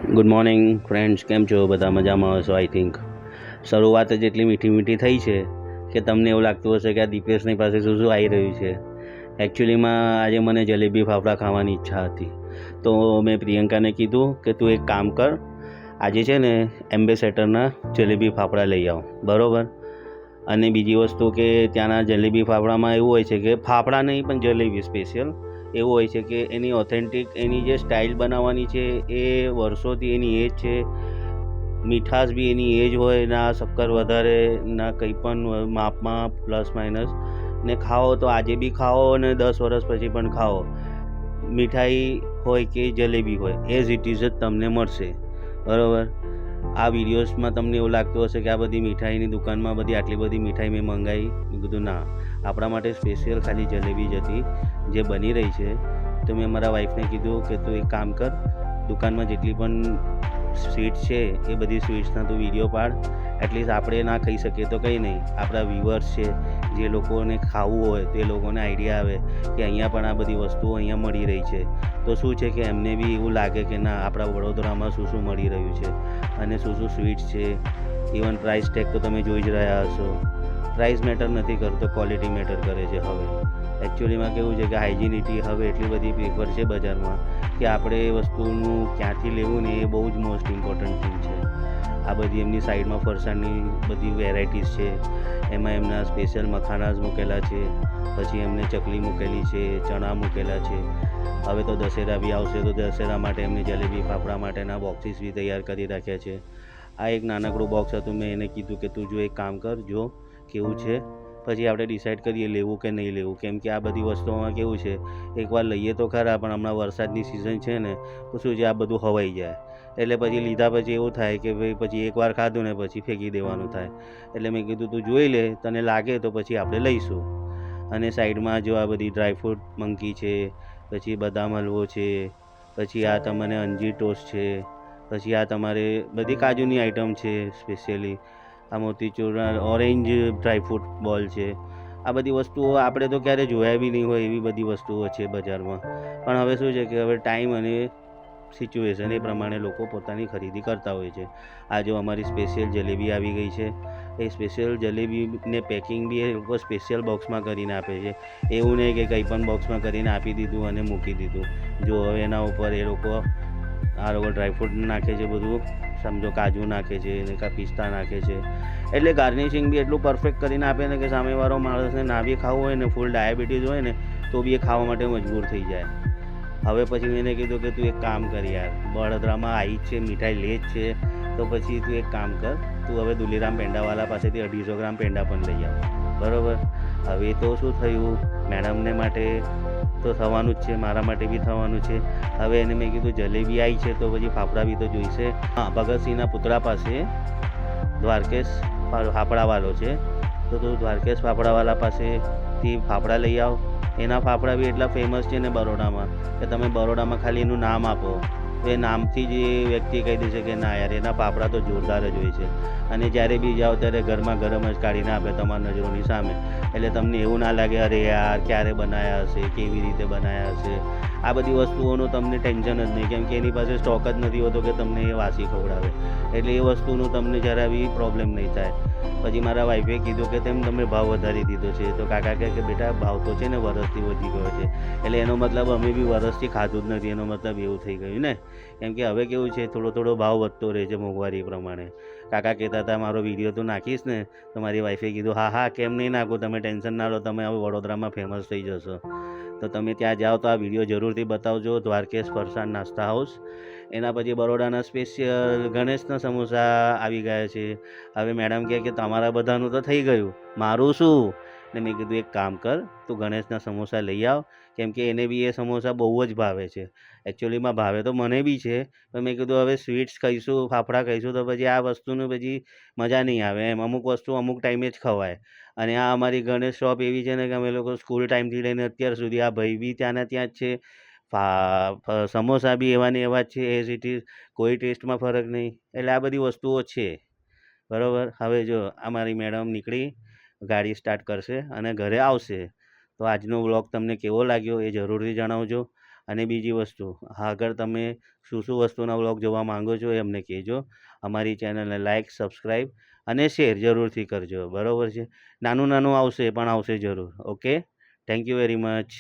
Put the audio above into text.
Good morning friends, કેમ છો? બધા મજામાં હશો આઈ થિંક. શરૂઆત જ એટલી મીઠી મીઠી થઈ છે કે તમને એવું લાગતું હશે કે આ દીપેશની પાસે શું શું આવી રહ્યું છે. એકચ્યુઅલીમાં આજે મને જલેબી ફાફડા ખાવાની ઈચ્છા હતી, તો મેં પ્રિયંકાને કીધું કે તું એક કામ કર, આજે છે ને એમ્બેસેડરના જલેબી ફાફડા લઈ આવ, બરાબર. અને બીજી વસ્તુ કે ત્યાંના જલેબી ફાફડામાં એવું હોય છે કે ફાફડા નહીં પણ જલેબી સ્પેશિયલ એવું હોય છે કે એની ઓથેન્ટિક એની જે સ્ટાઇલ બનાવવાની છે એ વર્ષોથી એની એજ છે. મીઠાશ બી એની એજ હોય, ના શક્કર વધારે ના કંઈ પણ માપમાં પ્લસ માઇનસ. ને ખાઓ તો આજે બી ખાઓ અને 10 વર્ષ પછી પણ ખાઓ, મીઠાઈ હોય કે જલેબી હોય એઝ ઇટ ઇઝ જ તમને મળશે, બરાબર. આ વિડીયોઝમાં તમને એવું લાગતું હશે કે આ બધી મીઠાઈની દુકાનમાં બધી આટલી બધી મીઠાઈ મેં મંગાવી. મેં કીધું ના, આપણા માટે સ્પેશિયલ ખાલી જલેબી જ હતી જે બની રહી છે. તો મેં મારા વાઈફને કીધું કે તું એક કામ કર, દુકાનમાં જેટલી પણ સ્વીટ્સ છે એ બધી સ્વીટ્સના તું વિડીયો પાડ. એટલીસ્ટ આપણે ના ખાઈ શકીએ તો કંઈ નહીં, આપણા વ્યુઅર્સ છે જે લોકોને ખાવું હોય તો એ લોકોને આઈડિયા આવે કે અહીંયા પણ આ બધી વસ્તુઓ અહીંયા મળી રહી છે. તો શું છે કે એમને બી એવું લાગે કે ના, આપણા વડોદરામાં શું શું મળી રહ્યું છે અને શું શું સ્વીટ્સ છે. ઇવન પ્રાઇસ ટેગ તો તમે જોઈ જ રહ્યા હશો. પ્રાઇસ મેટર નથી કરતો, ક્વોલિટી મેટર કરે છે. હવે એકચ્યુઅલીમાં કેવું છે કે હાઇજીનિટી હવે એટલી બધી પ્રિફર છે બજારમાં કે આપણે એ વસ્તુનું ક્યાંથી લેવું ને એ બહુ જ મોસ્ટ ઇમ્પોર્ટન્ટ થિંગ છે. આ બધી એમની સાઈડમાં ફરસાણની બધી વેરાયટીઝ છે, એમાં એમના સ્પેશિયલ મખાનાઝ મૂકેલા છે, પછી એમને ચકલી મૂકેલી છે, ચણા મૂકેલા છે. હવે તો દશેરા બી આવશે તો દશેરા માટે એમને જલેબી ફાફડા માટેના બોક્સીસ બી તૈયાર કરી રાખ્યા છે. આ એક નાનકડું બોક્સ હતું, મેં એને કીધું કે તું જો એક કામ કર, જો કેવું છે પછી આપણે ડિસાઇડ કરીએ લેવું કે નહીં લેવું. કેમ કે આ બધી વસ્તુઓમાં કેવું છે, એકવાર લઈએ તો ખરા પણ હમણાં વરસાદની સિઝન છે ને તો શું છે આ બધું હવાઈ જાય, એટલે પછી લીધા પછી એવું થાય કે ભાઈ પછી એકવાર ખાધું ને પછી ફેંકી દેવાનું થાય. એટલે મેં કીધું તું જોઈ લે, તને લાગે તો પછી આપણે લઈશું. અને સાઈડમાં જો આ બધી ડ્રાયફ્રૂટ મંકી છે, પછી બદામ હલવો છે, પછી આ તમને અંજીર ટોસ્ટ છે, પછી આ તમારે બધી કાજુની આઈટમ છે, સ્પેશિયલી આ મોતીચૂર ઓરેન્જ ડ્રાયફ્રૂટ બોલ છે. આ બધી વસ્તુઓ આપણે તો ક્યારે જોયા બી નહીં હોય એવી બધી વસ્તુઓ છે બજારમાં. પણ હવે શું છે કે હવે ટાઈમ અને સિચ્યુએશન એ પ્રમાણે લોકો પોતાની ખરીદી કરતા હોય છે. આ જો અમારી સ્પેશિયલ જલેબી આવી ગઈ છે, એ સ્પેશિયલ જલેબીને પેકિંગ બી એ લોકો સ્પેશિયલ બોક્સમાં કરીને આપે છે. એવું નહીં કે કંઈ પણ બોક્સમાં કરીને આપી દીધું અને મૂકી દીધું. જો હવે એના ઉપર એ લોકો આ લોકો ડ્રાયફ્રૂટ નાખે છે, બધું સમજો કાજુ નાખે છે ને કાં પિસ્તા નાખે છે, એટલે ગાર્નિશિંગ બી એટલું પરફેક્ટ કરીને આપે ને કે સામેવાળો માણસને ના બી ખાવું હોય ને, ફૂલ ડાયાબિટીસ હોય ને તો બી એ ખાવા માટે મજબૂર થઈ જાય. હવે પછી મેં એને કીધું કે તું એક કામ કર યાર, વડોદરામાં આવી જ છે, મીઠાઈ લે જ છે, તો પછી તું એક કામ કર, તું હવે દુલીરામ પેંડાવાલા પાસેથી 250 ગ્રામ પેંડા પણ લઈ આવ, બરાબર. હવે તો શું થયું, મેડમને માટે તો થવાનું જ છે, મારા માટે બી થવાનું છે. હવે એને મેં કીધું જલેબી આવી છે તો પછી ફાફડા બી તો જોઈશે. હા, ભગતસિંહના પુતળા પાસે દ્વારકેશ ફાફડાવાળો છે, તો તું દ્વારકેશ ફાફડાવાળા પાસેથી ફાફડા લઈ આવ. એના ફાફડા બી એટલા ફેમસ છે ને બરોડામાં કે તમે બરોડામાં ખાલી એનું નામ આપો તો એ નામથી જ એ વ્યક્તિ કહી દેશે કે ના યાર, એના ફાફડા તો જોરદાર જ હોય છે. અને જ્યારે બી જાઓ ત્યારે ગરમા ગરમ જ કાઢીને આપે તમારા નજરોની સામે, એટલે તમને એવું ના લાગે અરે યાર ક્યારે બનાવ્યા હશે, કેવી રીતે બનાવ્યા હશે. આ બધી વસ્તુઓનું તમને ટેન્શન જ નહીં, કેમ કે એની પાસે સ્ટોક જ નથી હોતો કે તમને એ વાસી ખવડાવે, એટલે એ વસ્તુનું તમને જરા બી પ્રોબ્લેમ નહીં થાય. પછી મારા વાઈફે કીધું કે તેમ તમે ભાવ વધારી દીધો છે, તો કાકા કહે કે બેટા ભાવ તો છે ને વરસથી વધી ગયો છે. એટલે એનો મતલબ અમે બી વરસથી ખાધું જ નથી, એનો મતલબ એવું થઈ ગયું ને. કેમ કે હવે કેવું છે, થોડો થોડો ભાવ વધતો રહે છે મોંઘવારી પ્રમાણે. કાકા કહેતા હતા મારો વિડીયો તો નાખીશ ને, તો મારી વાઈફે કીધું હા હા કેમ નહીં નાખું, તમે ટેન્શન ના લો, તમે હવે વડોદરામાં ફેમસ થઈ જશો. તો તમે ત્યાં જાઓ તો આ વિડીયો જરૂરથી બતાવજો. દ્વારકેશ ફરસાણ નાસ્તા હાઉસ. એના પછી બરોડાના સ્પેશિયલ ગણેશના સમોસા આવી ગયા છે. હવે મેડમ કહે કે તમારા બધાનું તો થઈ ગયું, મારું શું? ને મેં કીધું એક કામ કર, તું ગણેશના સમોસા લઈ આવ, કેમ કે એને બી એ સમોસા બહુ જ ભાવે છે. એકચ્યુઅલીમાં ભાવે તો મને બી છે, પણ મેં કીધું હવે સ્વીટ્સ ખાઈશું, ફાફડા ખાઈશું તો પછી આ વસ્તુનું પછી મજા નહીં આવે એમ. અમુક વસ્તુ અમુક ટાઈમે જ ખવાય. અને આ અમારી ગણેશ શોપ એવી છે ને કે અમે લોકો સ્કૂલ ટાઈમથી લઈને અત્યાર સુધી આ ભાઈ બી ત્યાંના ત્યાં જ છે. સમોસા બી એવા ને એવા જ છે એઝ ઇટ ઇઝ, કોઈ ટેસ્ટમાં ફરક નહીં. એટલે આ બધી વસ્તુઓ છે, બરાબર. હવે જો અમારી મેડમ નીકળી, ગાડી સ્ટાર્ટ કરશે અને ઘરે આવશે. તો આજનો વ્લોગ તમને કેવો લાગ્યો એ જરૂરથી જણાવજો. અને બીજી વસ્તુ, આગળ તમે શું શું વસ્તુના વ્લોગ જોવા માંગો છો એ અમને કહેજો. અમારી ચેનલને લાઇક, સબસ્ક્રાઈબ અને શેર જરૂરથી કરજો. બરાબર છે? નાનું નાનું આવશે પણ આવશે જરૂર. Okay, thank you very much.